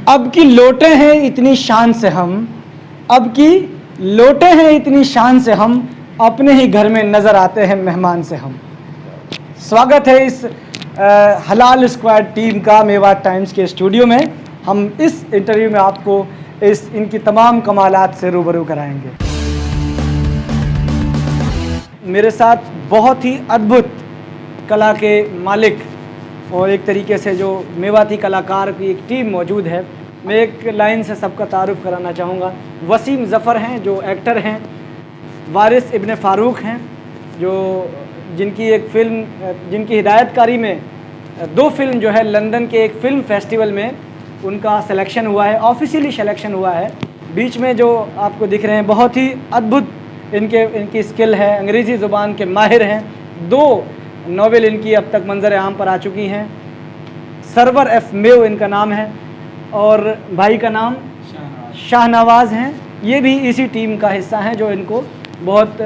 अब की लौटे हैं इतनी शान से हम, अब की लौटे हैं इतनी शान से हम, अपने ही घर में नज़र आते हैं मेहमान से हम। स्वागत है इस हलाल स्क्वाड टीम का मेवात टाइम्स के स्टूडियो में। हम इस इंटरव्यू में आपको इनकी तमाम कमालात से रूबरू कराएंगे। मेरे साथ बहुत ही अद्भुत कला के मालिक और एक तरीके से जो मेवाती कलाकार की एक टीम मौजूद है। मैं एक लाइन से सबका तारुफ कराना चाहूँगा। वसीम ज़फ़र हैं जो एक्टर हैं, वारिस इब्न फ़ारूक हैं जो जिनकी एक फ़िल्म जिनकी हिदायतकारी में 2 फिल्म जो है लंदन के एक फ़िल्म फेस्टिवल में उनका सिलेक्शन हुआ है, ऑफिशियली सिलेक्शन हुआ है। बीच में जो आपको दिख रहे हैं बहुत ही अद्भुत इनकी स्किल है, अंग्रेज़ी ज़ुबान के माहिर हैं। 2 नॉवेल इनकी अब तक मंजर आम पर आ चुकी हैं। सरवर एफ मेव इनका नाम है और भाई का नाम शाहनवाज़ हैं। ये भी इसी टीम का हिस्सा हैं जो इनको बहुत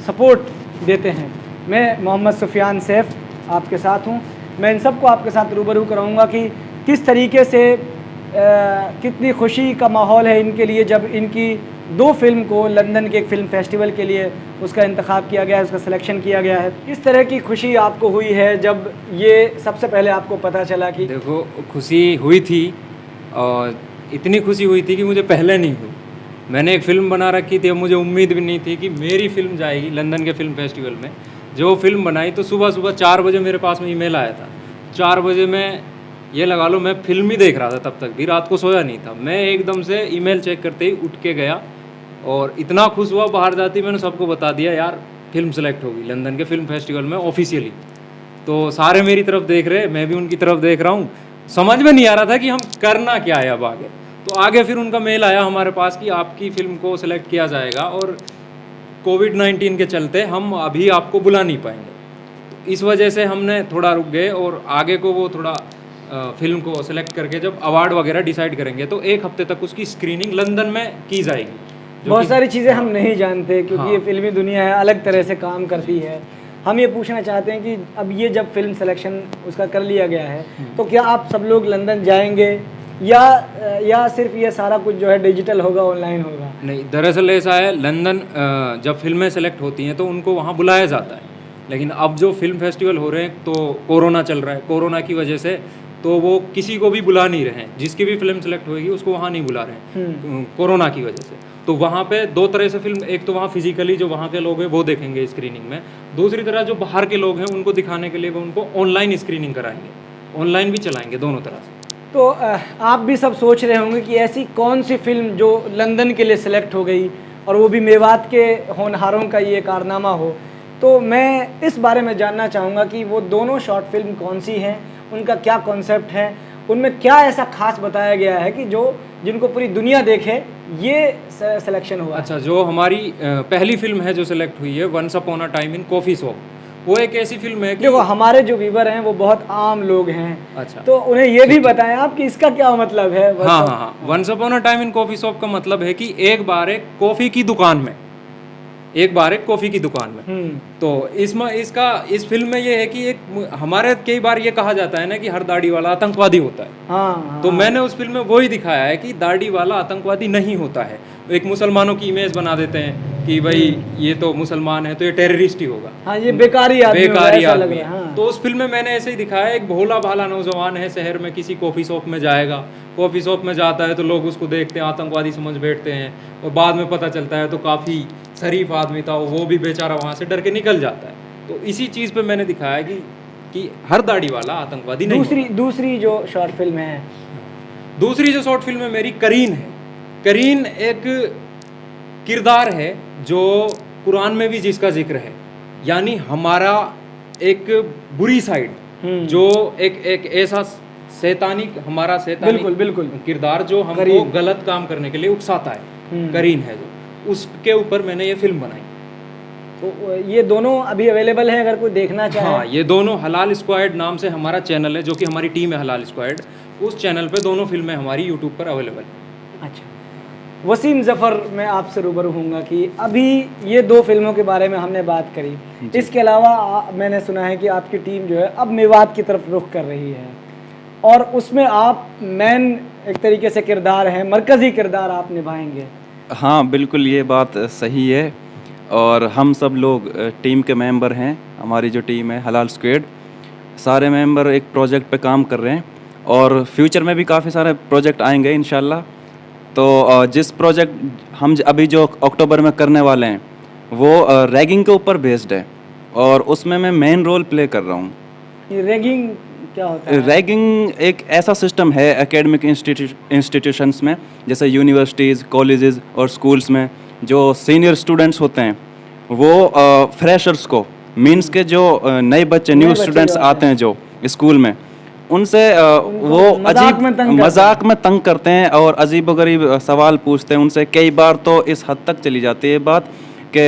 सपोर्ट देते हैं। मैं मोहम्मद सुफियान सैफ आपके साथ हूँ। मैं इन सबको आपके साथ रूबरू कराऊँगा कि किस तरीके से कितनी खुशी का माहौल है इनके लिए जब इनकी 2 फिल्म को लंदन के एक फ़िल्म फेस्टिवल के लिए उसका इंतखाब किया गया है, उसका सिलेक्शन किया गया है। किस तरह की खुशी आपको हुई है जब ये सबसे पहले आपको पता चला कि? देखो, खुशी हुई थी और इतनी खुशी हुई थी कि मुझे पहले नहीं हुई। मैंने एक फ़िल्म बना रखी थी, अब मुझे उम्मीद भी नहीं थी कि मेरी फ़िल्म जाएगी लंदन के फ़िल्म फेस्टिवल में। जो फ़िल्म बनाई तो सुबह सुबह 4 बजे मेरे पास में ईमेल आया था। 4 बजे मैं ये लगा लो मैं फ़िल्म ही देख रहा था, तब तक भी रात को सोया नहीं था। मैं एकदम से ईमेल चेक करते ही उठ के गया और इतना खुश हुआ, बाहर जाते ही मैंने सबको बता दिया यार फ़िल्म सेलेक्ट होगी लंदन के फ़िल्म फेस्टिवल में ऑफिशियली। तो सारे मेरी तरफ देख रहे, मैं भी उनकी तरफ देख रहा हूँ। समझ में नहीं आ रहा था कि हम करना क्या है अब आगे। तो आगे फिर उनका मेल आया हमारे पास कि आपकी फ़िल्म को सिलेक्ट किया जाएगा और कोविड-19 के चलते हम अभी आपको बुला नहीं पाएंगे। तो इस वजह से हमने थोड़ा रुक गए और आगे को वो थोड़ा फ़िल्म को सिलेक्ट करके जब अवार्ड वगैरह डिसाइड करेंगे तो 1 हफ्ते तक उसकी स्क्रीनिंग लंदन में की जाएगी। बहुत सारी चीज़ें हम नहीं जानते क्योंकि ये फिल्मी दुनिया है, अलग तरह से काम करती है। हम ये पूछना चाहते हैं कि अब ये जब फिल्म सिलेक्शन उसका कर लिया गया है तो क्या आप सब लोग लंदन जाएंगे या सिर्फ ये सारा कुछ जो है डिजिटल होगा, ऑनलाइन होगा? नहीं, दरअसल ऐसा है, लंदन जब फिल्में सेलेक्ट होती हैं तो उनको वहाँ बुलाया जाता है। लेकिन अब जो फिल्म फेस्टिवल हो रहे हैं तो कोरोना चल रहा है, कोरोना की वजह से तो वो किसी को भी बुला नहीं रहे हैं। जिसकी भी फिल्म सेलेक्ट होगी उसको वहाँ नहीं बुला रहे हैं कोरोना की वजह से। तो वहाँ पे 2 तरह से फिल्म, एक तो वहाँ फिजिकली जो वहाँ के लोग हैं वो देखेंगे स्क्रीनिंग में, दूसरी तरह जो बाहर के लोग हैं उनको दिखाने के लिए वो उनको ऑनलाइन स्क्रीनिंग कराएंगे, ऑनलाइन भी चलाएंगे, दोनों तरह से। तो आप भी सब सोच रहे होंगे कि ऐसी कौन सी फिल्म जो लंदन के लिए सिलेक्ट हो गई और वो भी मेवात के होनहारों का ये कारनामा हो। तो मैं इस बारे में जानना चाहूँगा कि वो दोनों शॉर्ट फिल्म कौन सी हैं, उनका क्या कॉन्सेप्ट है, उनमें क्या ऐसा खास बताया गया है कि जिनको पूरी दुनिया देखे ये सिलेक्शन हुआ। अच्छा, जो हमारी पहली फिल्म है जो सिलेक्ट हुई है, once upon a time in coffee shop, वो एक ऐसी फिल्म है कि देखो हमारे जो व्यूवर हैं वो बहुत आम लोग हैं। अच्छा, तो उन्हें ये भी बताएं आप कि इसका क्या मतलब है। हाँ, once upon a time in coffee shop का मतलब है कि एक बार एक कॉफ़ी की दुकान में तो इस फिल्म में ये है कि एक हमारे कई बार ये कहा जाता है ना कि हर दाढ़ी वाला आतंकवादी होता है। हाँ, तो मैंने उस फिल्म में वही दिखाया है कि दाढ़ी वाला आतंकवादी नहीं होता है। एक मुसलमानों की इमेज बना देते हैं कि भाई ये तो मुसलमान है तो ये टेररिस्ट ही होगा। हाँ, ये बेकारी आदमी है। हाँ। तो उस फिल्म में मैंने ऐसे ही दिखाया, एक भोला भाला नौजवान है, शहर में किसी कॉफ़ी शॉप में जाएगा, कॉफ़ी शॉप में जाता है तो लोग उसको देखते हैं, आतंकवादी समझ बैठते हैं और बाद में पता चलता है तो काफ़ी शरीफ आदमी था, वो भी बेचारा वहाँ से डर के निकल जाता है। तो इसी चीज़ पे मैंने दिखाया कि हर दाढ़ी वाला आतंकवादी नहीं। दूसरी जो शॉर्ट फिल्म है, दूसरी जो शॉर्ट फिल्म है मेरी करीन है। करीन एक किरदार है जो कुरान में भी जिसका जिक्र है, यानी हमारा एक बुरी साइड जो एक ऐसा हमारा शैतानी बिल्कुल किरदार जो हमको गलत काम करने के लिए उकसाता है, करीन है जो, उसके ऊपर मैंने ये फिल्म बनाई। तो ये दोनों अभी अवेलेबल है अगर कोई देखना चाहे? हाँ, ये दोनों हलाल स्क्वाड नाम से हमारा चैनल है जो कि हमारी टीम है हलाल स्क्वाड, उस चैनल पे दोनों फिल्में हमारी यूट्यूब पर अवेलेबल है। अच्छा, वसीम ज़फ़र, मैं आपसे रूबरू हूँगा कि अभी ये 2 फिल्मों के बारे में हमने बात करी, इसके अलावा मैंने सुना है कि आपकी टीम जो है अब मेवात की तरफ रुख कर रही है। और उसमें आप मेन एक तरीके से किरदार हैं, मरकज़ी किरदार आप निभाएंगे। हाँ बिल्कुल, ये बात सही है। और हम सब लोग टीम के मेंबर हैं। हमारी जो टीम है हलाल स्क्वाड, सारे मेंबर एक प्रोजेक्ट पे काम कर रहे हैं और फ्यूचर में भी काफ़ी सारे प्रोजेक्ट आएंगे इंशाल्लाह। तो जिस प्रोजेक्ट हम अभी जो अक्टूबर में करने वाले हैं वो रैगिंग के ऊपर बेस्ड है और उसमें मैं मेन रोल प्ले कर रहा हूँ। ये रैगिंग क्या होता है? रैगिंग एक ऐसा सिस्टम है एकेडमिक इंस्टीट्यूशंस में, जैसे यूनिवर्सिटीज़, कॉलेजेस और स्कूल्स में जो सीनियर स्टूडेंट्स होते हैं वो फ्रेशर्स को, मींस के जो नए बच्चे, न्यू स्टूडेंट्स आते हैं जो स्कूल में, उनसे वो मजाक में तंग करते हैं और अजीबोगरीब सवाल पूछते हैं उनसे। कई बार तो इस हद तक चली जाती है बात कि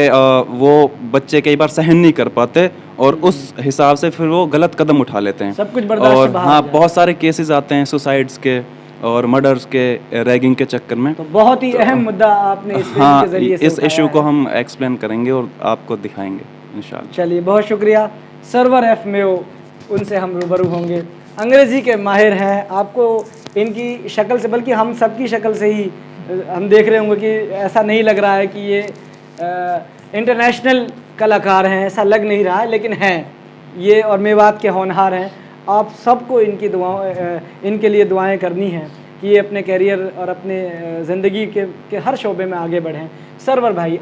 वो बच्चे कई बार सहन नहीं कर पाते और उस हिसाब से फिर वो गलत कदम उठा लेते हैं। सब कुछ बर्दाश्त और से बाहर हाँ, हो जाता है। बहुत सारे केसेस आते हैं सुसाइड्स के और मर्डर्स के, रैगिंग के चक्कर में। तो बहुत ही अहम मुद्दा आपने इस फिल्म हाँ, के जरिए से इस उठाया इशू को है। हम एक्सप्लेन करेंगे और आपको दिखाएंगे इंशाल्लाह। चलिए, बहुत शुक्रिया। सर्वर एफ मेओ, उनसे हम रूबरू होंगे। अंग्रेज़ी के माहिर हैं। आपको इनकी शक्ल से, बल्कि हम सबकी शक्ल से ही हम देख रहे होंगे कि ऐसा नहीं लग रहा है कि ये इंटरनेशनल कलाकार हैं, ऐसा लग नहीं रहा है, लेकिन हैं ये और मेवात के होनहार हैं। आप सबको इनकी इनके लिए दुआएं करनी हैं कि ये अपने कैरियर और अपने ज़िंदगी के हर शोबे में आगे बढ़ें। सरवर भाई,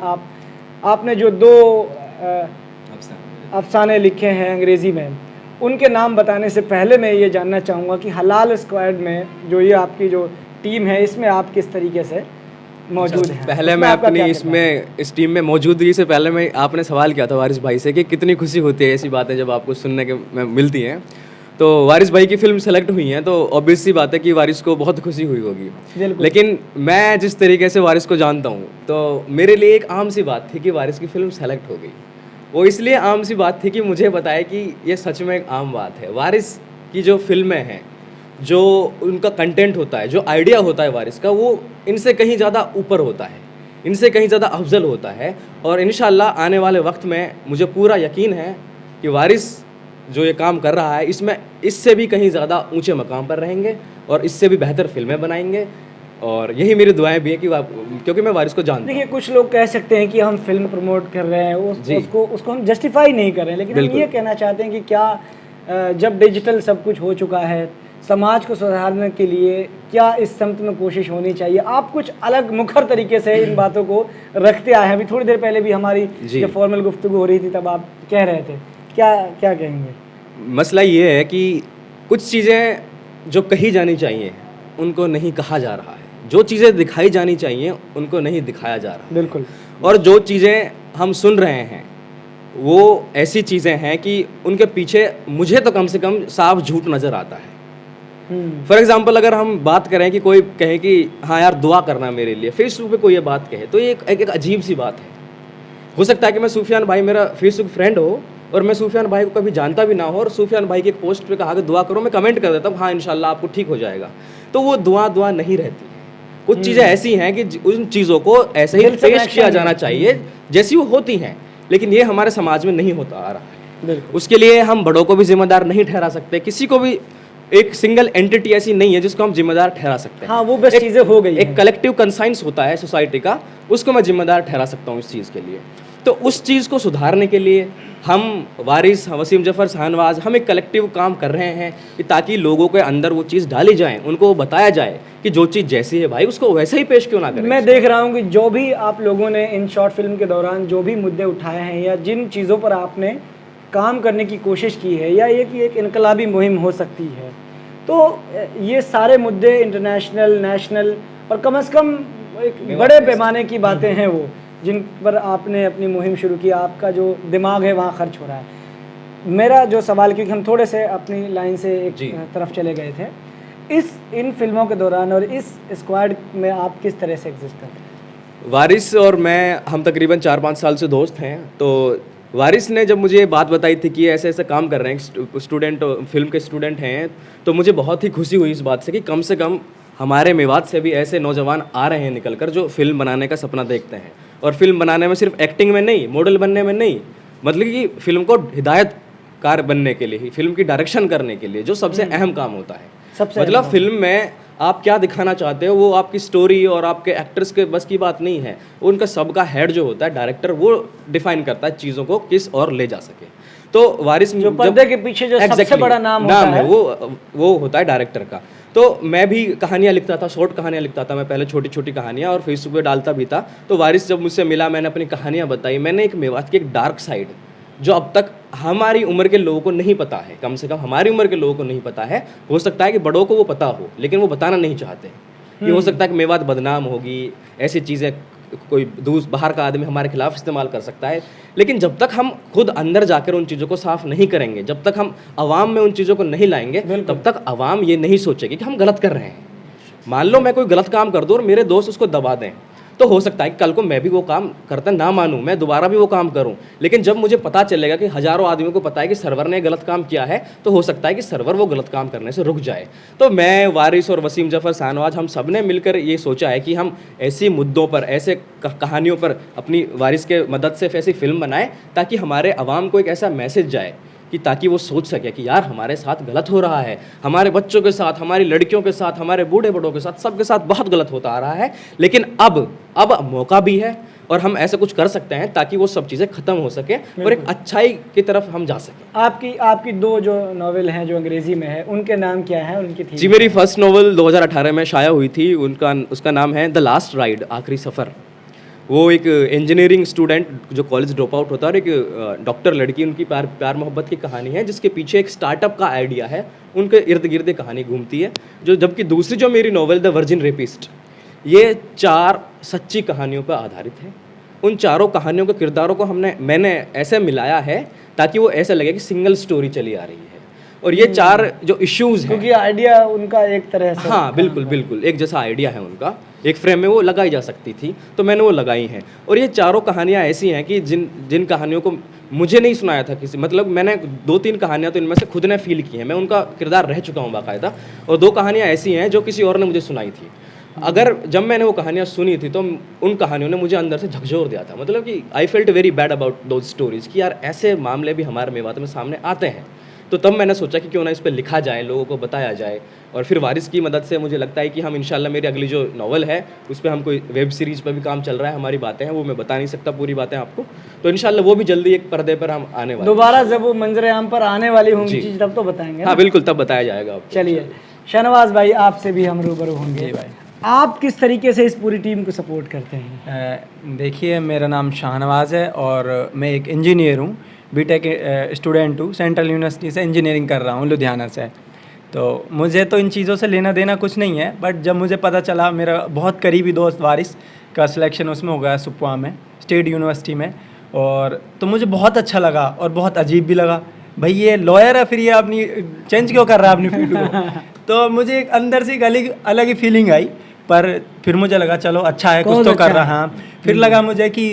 आपने जो 2 अफसाने लिखे हैं अंग्रेज़ी में, उनके नाम बताने से पहले मैं ये जानना चाहूँगा कि हलाल स्क्वाड में जो ये आपकी जो टीम है, इसमें आप किस तरीके से मौजूद हैं? पहले मैं अपनी इस टीम में मौजूदगी से पहले मैं, आपने सवाल किया था वारिस भाई से कि कितनी खुशी होती है ऐसी बातें जब आपको सुनने के में मिलती हैं। तो वारिस भाई की फिल्म सेलेक्ट हुई है तो ऑब्वियस सी बात है कि वारिस को बहुत खुशी हुई होगी। लेकिन मैं जिस तरीके से वारिस को जानता हूँ तो मेरे लिए एक आम सी बात थी कि वारिस की फिल्म सेलेक्ट हो गई। वो इसलिए आम सी बात थी कि मुझे बताया कि ये सच में एक आम बात है। वारिस की जो फिल्में हैं, जो उनका कंटेंट होता है, जो आइडिया होता है वारिस का, वो इनसे कहीं ज़्यादा ऊपर होता है, इनसे कहीं ज़्यादा अफजल होता है। और इंशाल्लाह आने वाले वक्त में मुझे पूरा यकीन है कि वारिस जो ये काम कर रहा है इसमें इससे भी कहीं ज़्यादा ऊंचे मकाम पर रहेंगे और इससे भी बेहतर फिल्में बनाएंगे। और यही मेरी दुआएं भी है कि क्योंकि मैं वारिस को जानता हूं। देखिए, कुछ लोग कह सकते हैं कि हम फिल्म प्रमोट कर रहे हैं, उसको हम जस्टिफाई नहीं कर रहे हैं, लेकिन हम ये कहना चाहते हैं कि क्या जब डिजिटल सब कुछ हो चुका है, समाज को सुधारने के लिए क्या इस समत में कोशिश होनी चाहिए? आप कुछ अलग मुखर तरीके से इन बातों को रखते आए हैं। अभी थोड़ी देर पहले भी हमारी जब फॉर्मल गुफ्तगू हो रही थी तब आप कह रहे थे, क्या कहेंगे? मसला ये है कि कुछ चीज़ें जो कही जानी चाहिए उनको नहीं कहा जा रहा है, जो चीज़ें दिखाई जानी चाहिए उनको नहीं दिखाया जा रहा। बिल्कुल। और जो चीज़ें हम सुन रहे हैं वो ऐसी चीज़ें हैं कि उनके पीछे मुझे तो कम से कम साफ झूठ नज़र आता है। फॉर एग्जाम्पल, अगर हम बात करें कि कोई कहे कि हाँ यार दुआ करना मेरे लिए, फेसबुक पे कोई ये बात कहे तो ये एक अजीब सी बात है। हो सकता है कि मैं सूफियान भाई मेरा फेसबुक फ्रेंड हो और मैं सूफियान भाई को कभी जानता भी ना हो और सूफियान भाई की एक पोस्ट पे कहा कि दुआ करो, मैं कमेंट कर देता हूँ हाँ इंशाल्लाह आपको ठीक हो जाएगा, तो वो दुआ नहीं रहती। कुछ चीज़ें ऐसी हैं कि उन चीज़ों को ऐसे ही पेश किया जाना चाहिए जैसी वो होती हैं, लेकिन ये हमारे समाज में नहीं होता आ रहा है। उसके लिए हम बड़ों को भी जिम्मेदार नहीं ठहरा सकते, किसी को भी एक सिंगल एंटिटी ऐसी नहीं है जिसको हम जिम्मेदार ठहरा सकते हैं। हाँ, वो बस चीज़ें हो गई। एक कलेक्टिव कंसाइंस होता है सोसाइटी का, उसको मैं जिम्मेदार ठहरा सकता हूँ इस चीज़ के लिए। तो उस चीज़ को सुधारने के लिए हम वारिस, वसीम जफ़र, शाहनवाज, हम एक कलेक्टिव काम कर रहे हैं कि ताकि लोगों के अंदर वो चीज़ डाली जाए, उनको बताया जाए कि जो चीज़ जैसी है भाई उसको वैसे ही पेश क्यों ना करें। मैं देख रहा हूँ कि जो भी आप लोगों ने इन शॉर्ट फिल्म के दौरान जो भी मुद्दे उठाए हैं या जिन चीज़ों पर आपने काम करने की कोशिश की है या ये कि एक इनकलाबी मुहिम हो सकती है, तो ये सारे मुद्दे इंटरनेशनल, नेशनल और कम से कम एक बड़े पैमाने की बातें हैं वो जिन पर आपने अपनी मुहिम शुरू की, आपका जो दिमाग है वहाँ खर्च हो रहा है। मेरा जो सवाल, क्योंकि हम थोड़े से अपनी लाइन से एक तरफ चले गए थे, इन फिल्मों के दौरान और इस स्क्वाड में आप किस तरह से एग्जिस्ट करते हैं? वारिस और मैं, हम तकरीबन 4-5 साल से दोस्त हैं। तो वारिस ने जब मुझे बात बताई थी कि ऐसे ऐसे काम कर रहे हैं, स्टूडेंट, फिल्म के स्टूडेंट हैं, तो मुझे बहुत ही खुशी हुई इस बात से कि कम से कम हमारे मेवात से भी ऐसे नौजवान आ रहे हैं निकल कर जो फिल्म बनाने का सपना देखते हैं। और फिल्म बनाने में सिर्फ एक्टिंग में नहीं, मॉडल बनने में नहीं, मतलब कि फिल्म को हिदायतकार बनने के लिए ही, फिल्म की डायरेक्शन करने के लिए, जो सबसे अहम काम होता है। सबसे मतलब फिल्म में आप क्या दिखाना चाहते हो, वो आपकी स्टोरी और आपके एक्टर्स के बस की बात नहीं है। उनका सबका हेड जो होता है डायरेक्टर, वो डिफाइन करता है चीज़ों को किस और ले जा सके। तो वारिस जो पर्दे के पीछे जो सबसे बड़ा नाम होता है वो होता है डायरेक्टर का। तो मैं भी कहानियाँ लिखता था, शॉर्ट कहानियाँ लिखता था मैं पहले, छोटी छोटी कहानियाँ, और फेसबुक पे डालता भी था। तो वारिस जब मुझसे मिला, मैंने अपनी कहानियाँ बताई, मैंने एक मेवात की एक डार्क साइड जो अब तक हमारी उम्र के लोगों को नहीं पता है, कम से कम हमारी उम्र के लोगों को नहीं पता है, हो सकता है कि बड़ों को वो पता हो लेकिन वो बताना नहीं चाहते। ये हो सकता है कि मेवात बदनाम होगी, ऐसी चीज़ें कोई बाहर का आदमी हमारे खिलाफ इस्तेमाल कर सकता है। लेकिन जब तक हम खुद अंदर जाकर उन चीज़ों को साफ नहीं करेंगे, जब तक हम आवाम में उन चीज़ों को नहीं लाएंगे, तब तक आवाम ये नहीं सोचेगी कि हम गलत कर रहे हैं। मान लो मैं कोई गलत काम कर दूँ और मेरे दोस्त उसको दबा दें, तो हो सकता है कि कल को मैं भी वो काम करता ना मानूं, मैं दोबारा भी वो काम करूं। लेकिन जब मुझे पता चलेगा कि हज़ारों आदमियों को पता है कि सर्वर ने गलत काम किया है, तो हो सकता है कि सर्वर वो गलत काम करने से रुक जाए। तो मैं, वारिस और वसीम जफ़र शाहनवाज, हम सब ने मिलकर ये सोचा है कि हम ऐसी मुद्दों पर, ऐसे कहानियों पर अपनी वारिस के मदद से ऐसी फिल्म बनाएं ताकि हमारे अवाम को एक ऐसा मैसेज जाए कि ताकि वो सोच सके कि यार हमारे साथ गलत हो रहा है, हमारे बच्चों के साथ, हमारी लड़कियों के साथ, हमारे बूढ़े बड़ों के साथ, सबके साथ बहुत गलत होता आ रहा है। लेकिन अब मौका भी है और हम ऐसा कुछ कर सकते हैं ताकि वो सब चीज़ें ख़त्म हो सके और एक अच्छाई की तरफ हम जा सकें। आपकी दो जो नॉवेल हैं जो अंग्रेजी में है, उनके नाम क्या है, उनकी थी? जी, मेरी फर्स्ट नॉवल 2018 में शाया हुई थी, उसका नाम है द लास्ट राइड, आखिरी सफ़र। वो एक इंजीनियरिंग स्टूडेंट जो कॉलेज ड्रॉप आउट होता है और एक डॉक्टर लड़की, उनकी प्यार मोहब्बत की कहानी है जिसके पीछे एक स्टार्टअप का आइडिया है, उनके इर्द गिर्द कहानी घूमती है। जबकि दूसरी जो मेरी नॉवेल द वर्जिन रेपिस्ट, ये 4 सच्ची कहानियों पर आधारित है। उन चारों कहानियों के किरदारों को मैंने ऐसे मिलाया है ताकि वो ऐसा लगे कि सिंगल स्टोरी चली आ रही है। और ये 4 जो इश्यूज़ हैं, क्योंकि आइडिया उनका एक तरह से, हाँ बिल्कुल एक जैसा आइडिया है उनका, एक फ्रेम में वो लगाई जा सकती थी, तो मैंने वो लगाई हैं। और ये चारों कहानियाँ ऐसी हैं कि जिन कहानियों को मुझे नहीं सुनाया था किसी, मतलब मैंने 2-3 कहानियाँ तो इनमें से खुद ने फील की हैं, मैं उनका किरदार रह चुका हूँ बाकायदा। और 2 कहानियाँ ऐसी हैं जो किसी और ने मुझे सुनाई थी। अगर जब मैंने वो कहानियाँ सुनी थी तो उन कहानियों ने मुझे अंदर से झकझोर दिया था, मतलब कि I felt very bad about those stories कि यार ऐसे मामले भी हमारे मेवात में सामने आते हैं। तो तब मैंने सोचा कि क्यों ना इस पर लिखा जाए, लोगों को बताया जाए। और फिर वारिस की मदद से मुझे लगता है कि हम इंशाल्लाह, मेरी अगली जो नॉवल है उस पर हम कोई वेब सीरीज़ पर भी काम चल रहा है, हमारी बातें हैं, वो मैं बता नहीं सकता पूरी बातें आपको, तो इंशाल्लाह वो भी जल्दी एक पर्दे पर हम आने वाले। दोबारा जब वो मंजर आम पर आने वाली होंगी चीज़, तब तो बताएंगे। हाँ बिल्कुल, तब बताया जाएगा आपको। चलिए शाहनवाज भाई, आपसे भी हम रूबरू होंगे। आप किस तरीके से इस पूरी टीम को सपोर्ट करते हैं? देखिए, मेरा नाम शाहनवाज है और मैं एक इंजीनियर हूँ, बीटेक स्टूडेंट हूँ, सेंट्रल यूनिवर्सिटी से इंजीनियरिंग कर रहा हूँ लुधियाना से। तो मुझे तो इन चीज़ों से लेना देना कुछ नहीं है, बट जब मुझे पता चला, मेरा बहुत करीबी दोस्त वारिस का सिलेक्शन उसमें हो गया सुप्वा में, स्टेट यूनिवर्सिटी में, और तो मुझे बहुत अच्छा लगा और बहुत अजीब भी लगा, भाई ये लॉयर है, फिर ये अपनी चेंज क्यों कर रहा है अपनी फील्ड को। तो मुझे एक अंदर से एक अलग ही फीलिंग आई, पर फिर मुझे लगा चलो अच्छा है, कुछ तो कर रहा है। फिर लगा मुझे कि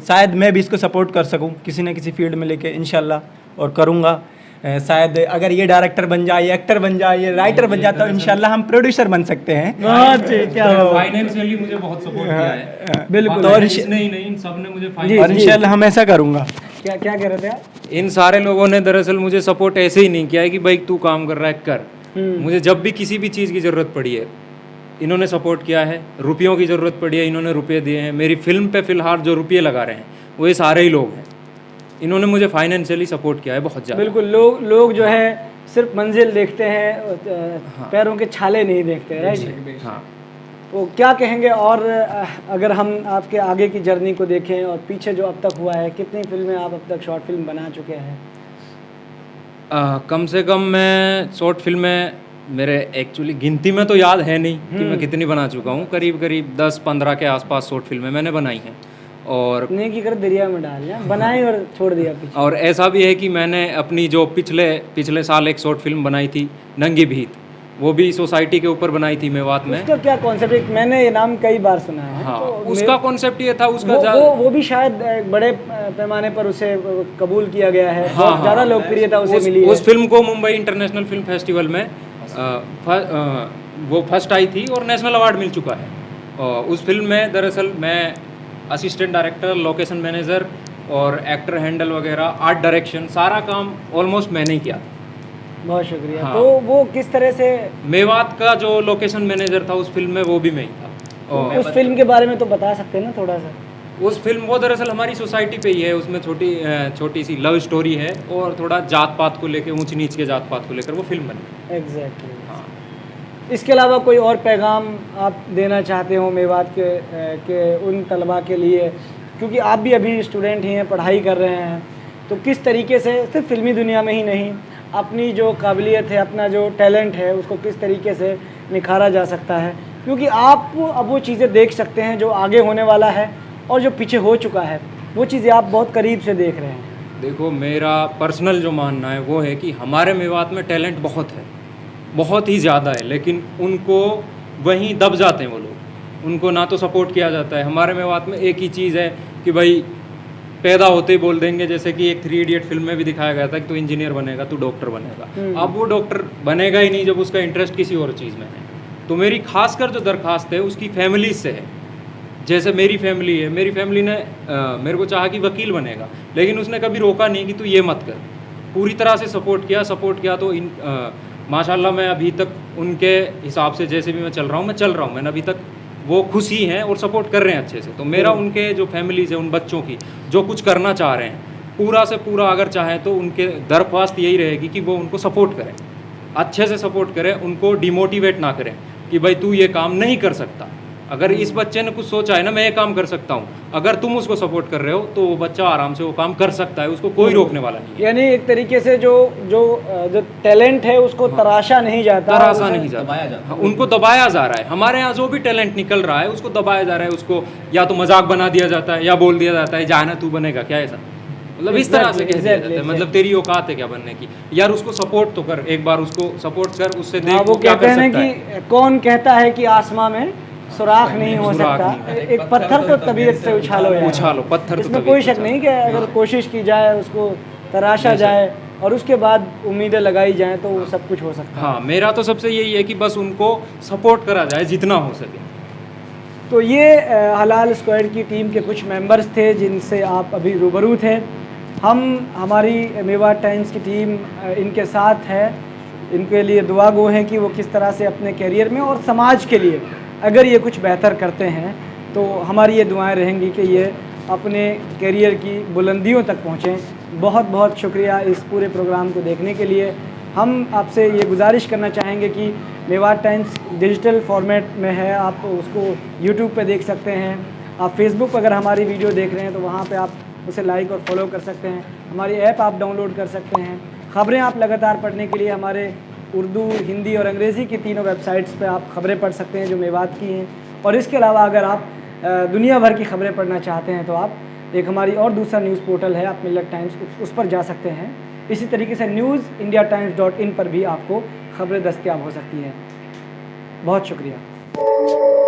शायद मैं भी इसको सपोर्ट कर सकूं किसी न किसी फील्ड में लेके, इंशाल्लाह, और करूंगा। शायद अगर ये डायरेक्टर बन जाए, ये एक्टर बन जाए, ये राइटर बन जाए, तो इंशाल्लाह हम प्रोड्यूसर बन सकते हैं। फाइनेंशियली मुझे बहुत सपोर्ट किया है, बिल्कुल। तो नहीं इन सब ने मुझे, और इंशाल्लाह हम ऐसा करूंगा। क्या कह रहे थे आप? इन सारे लोगों ने दरअसल मुझे सपोर्ट ऐसे ही नहीं किया है कि भाई तू काम कर रहा है कर। मुझे जब भी किसी भी चीज़ की ज़रूरत पड़ी है, इन्होंने सपोर्ट किया है। रुपयों की ज़रूरत पड़ी है, इन्होंने रुपये दिए हैं। मेरी फिल्म पे फ़िलहाल जो रुपये लगा रहे हैं वो ये सारे ही लोग हैं। इन्होंने मुझे फाइनेंशियली सपोर्ट किया है बहुत ज़्यादा। बिल्कुल। लोग जो है सिर्फ मंजिल देखते हैं, पैरों के छाले नहीं देखते, राइट? हाँ। तो क्या कहेंगे, और अगर हम आपके आगे की जर्नी को देखें और पीछे जो अब तक हुआ है, कितनी फिल्में आप अब तक शॉर्ट फिल्म बना चुके हैं? कम से कम मैं शॉर्ट फिल्में, मेरे एक्चुअली गिनती में तो याद है नहीं कि मैं कितनी बना चुका हूँ, करीब 10-15 के आसपास शॉर्ट फिल्में मैंने बनाई हैं। और नेकी कर दरिया में डाल दिया, बनाई और छोड़ दिया पीछे। और ऐसा भी है कि मैंने अपनी जो पिछले साल एक शॉर्ट फिल्म बनाई थी, नंगी भीत, वो भी सोसाइटी के ऊपर बनाई थी मेवात में। उसका क्या कॉन्सेप्ट, मैंने ये नाम कई बार सुना है। हाँ, तो उसका कॉन्सेप्ट ये था, उसका वो भी शायद बड़े पैमाने पर उसे कबूल किया गया है, बहुत ज़्यादा लोकप्रियता उसे मिली है। उस फिल्म को मुंबई इंटरनेशनल फिल्म फेस्टिवल में वो फर्स्ट आई थी और नेशनल अवार्ड मिल चुका है। उस फिल्म में दरअसल मैं असिस्टेंट डायरेक्टर, लोकेशन मैनेजर और एक्टर हैंडल वगैरह, आर्ट डायरेक्शन, सारा काम ऑलमोस्ट मैंने ही किया था। बहुत शुक्रिया। हाँ। तो वो किस तरह से, मेवात का जो लोकेशन मैनेजर था उस फिल्म में, वो भी मैं ही था। और उस फिल्म के बारे में तो बता सकते हैं ना थोड़ा सा? उस फिल्म, वो दरअसल हमारी सोसाइटी पे ही है। उसमें छोटी सी लव स्टोरी है और थोड़ा जात पात को लेकर, ऊंच नीच के जात पात को लेकर वो फिल्म बनी। एग्जैक्टली। हाँ। इसके अलावा कोई और पैगाम आप देना चाहते हो मेवात के उन तलबा के लिए, क्योंकि आप भी अभी स्टूडेंट ही हैं, पढ़ाई कर रहे हैं, तो किस तरीके से सिर्फ फिल्मी दुनिया में ही नहीं, अपनी जो काबिलियत है, अपना जो टैलेंट है, उसको किस तरीके से निखारा जा सकता है, क्योंकि आप अब वो चीज़ें देख सकते हैं जो आगे होने वाला है और जो पीछे हो चुका है, वो चीज़ें आप बहुत करीब से देख रहे हैं। देखो, मेरा पर्सनल जो मानना है वो है कि हमारे मेवात में टैलेंट बहुत है, बहुत ही ज़्यादा है, लेकिन उनको वहीं दब जाते हैं वो लोग। उनको ना तो सपोर्ट किया जाता है। हमारे मेवात में एक ही चीज़ है कि भाई पैदा होते ही बोल देंगे, जैसे कि एक 3 इडियट फिल्म में भी दिखाया गया था कि तू इंजीनियर बनेगा, तू डॉक्टर बनेगा। अब वो डॉक्टर बनेगा ही नहीं जब उसका इंटरेस्ट किसी और चीज़ में है। तो मेरी खासकर जो दरख्वास्त है उसकी फैमिली से है। जैसे मेरी फैमिली है, मेरी फैमिली ने मेरे को चाहा कि वकील बनेगा, लेकिन उसने कभी रोका नहीं कि तू ये मत कर। पूरी तरह से सपोर्ट किया तो माशाल्लाह मैं अभी तक उनके हिसाब से जैसे भी मैं चल रहा हूँ, मैंने अभी तक वो खुश ही हैं और सपोर्ट कर रहे हैं अच्छे से। तो मेरा उनके जो फैमिलीज़ है, उन बच्चों की जो कुछ करना चाह रहे हैं, पूरा से पूरा अगर चाहें तो उनके दरख्वास्त यही रहेगी कि वो उनको सपोर्ट करें, अच्छे से सपोर्ट करें, उनको डिमोटिवेट ना करें कि भाई तू ये काम नहीं कर सकता। अगर इस बच्चे ने कुछ सोचा है ना, मैं ये काम कर सकता हूँ, अगर तुम उसको सपोर्ट कर रहे हो तो वो बच्चा आराम से वो काम कर सकता है, उसको कोई रोकने वाला नहीं है। यानी एक तरीके से जो टैलेंट है उसको तराशा नहीं जाता, तराशा नहीं जाता, हाँ, उनको दबाया जा रहा है। हमारे यहाँ जो भी टैलेंट निकल रहा है उसको दबाया जा रहा है, उसको या तो मजाक बना दिया जाता है या बोल दिया जाता है जाना तू बनेगा क्या, ऐसा मतलब इस तरह से कह दिया जाता है, मतलब तेरी औकात है क्या बनने की, यार उसको सपोर्ट तो कर, एक बार उसको सपोर्ट कर, उससे देख वो क्या कहते कर हैं सकता है। कि कौन कहता है कि आसमां में सुराख नहीं हो सुराख सकता, नहीं एक पत्थर तो तबीयत से उछालो यार। उछालो, पत्थर तो इसमें तबीयत कोई से शक नहीं कि अगर कोशिश की जाए, उसको तराशा जाए और उसके बाद उम्मीदें लगाई जाएं तो वो सब कुछ हो सकता है। हाँ, मेरा तो सबसे यही है कि बस उनको सपोर्ट करा जाए जितना हो सके। तो ये हलाल स्क्वाड की टीम के कुछ मेंबर्स थे जिनसे आप अभी रूबरू थे। हमारी मेवात टाइम्स की टीम इनके साथ है, इनके लिए दुआ गो है कि वो किस तरह से अपने करियर में और समाज के लिए अगर ये कुछ बेहतर करते हैं तो हमारी ये दुआएं रहेंगी कि ये अपने करियर की बुलंदियों तक पहुँचें। बहुत बहुत शुक्रिया इस पूरे प्रोग्राम को देखने के लिए। हम आपसे ये गुजारिश करना चाहेंगे कि मेवात टाइम्स डिजिटल फॉर्मेट में है, आप उसको यूट्यूब पे देख सकते हैं, आप फेसबुक पर अगर हमारी वीडियो देख रहे हैं तो वहाँ पे आप उसे लाइक और फॉलो कर सकते हैं, हमारी ऐप आप डाउनलोड कर सकते हैं। ख़बरें आप लगातार पढ़ने के लिए हमारे उर्दू, हिंदी और अंग्रेज़ी की तीनों वेबसाइट्स पे आप ख़बरें पढ़ सकते हैं जो मेवात की हैं। और इसके अलावा अगर आप दुनिया भर की ख़बरें पढ़ना चाहते हैं तो आप एक हमारी और दूसरा न्यूज़ पोर्टल है, आप मिल्लत टाइम्स, उस पर जा सकते हैं। इसी तरीके से newsindiatimes.in पर भी आपको ख़बरें दस्तयाब हो सकती हैं। बहुत शुक्रिया।